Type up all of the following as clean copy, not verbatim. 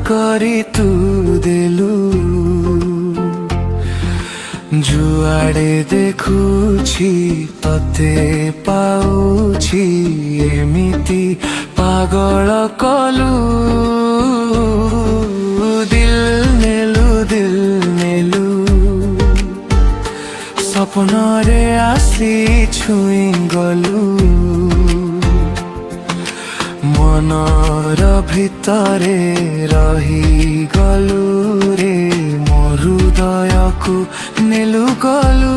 करी तू देलु जुआड़े देखुछि तते पाउछि एमिति पागल कलु दिल नेलु सपन रे आसी छुई गलु मनर भितरे रही गलु रे मो हृदय को नेलु गलु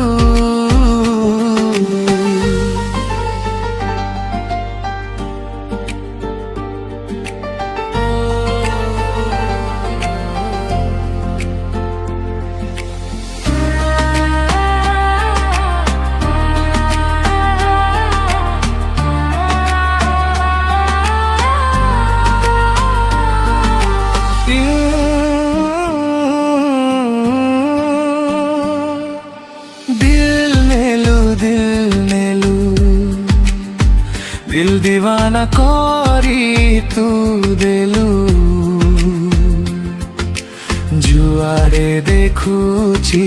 दिल दीवाना करी तू देलु जुआड़े देखुछि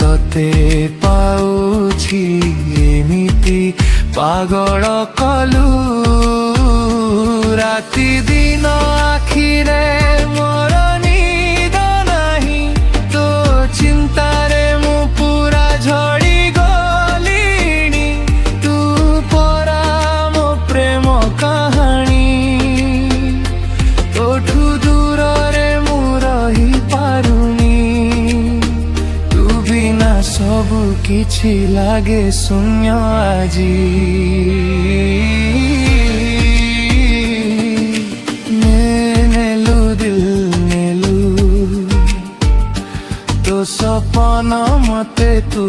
तते पाउछि एमिति पागल कलु राति दिन आखिरे मोर निद नाही तो चिंतारे मु पूरा झड़ी गलिनी तू परा मो प्रेम कहानी तोठू दूर रे मु रही पारुनी तू बिना सब किछि लागे शून्य आजी सपन मते तू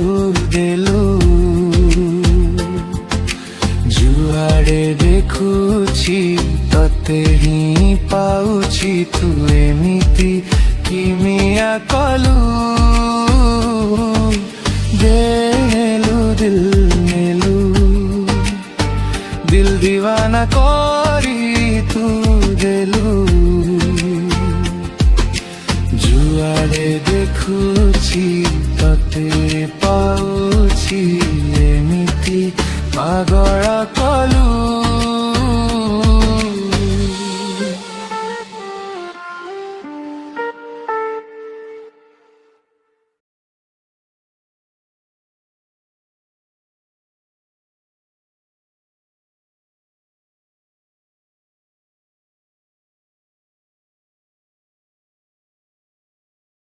देलु जुआड़े देखुछि तते ही पाउछि तू एमिति किमिया कलु नेलु दिल दीवाना करी तू देलु जुआड़े देखुछि तते पाउछि एमिति पागल कलु।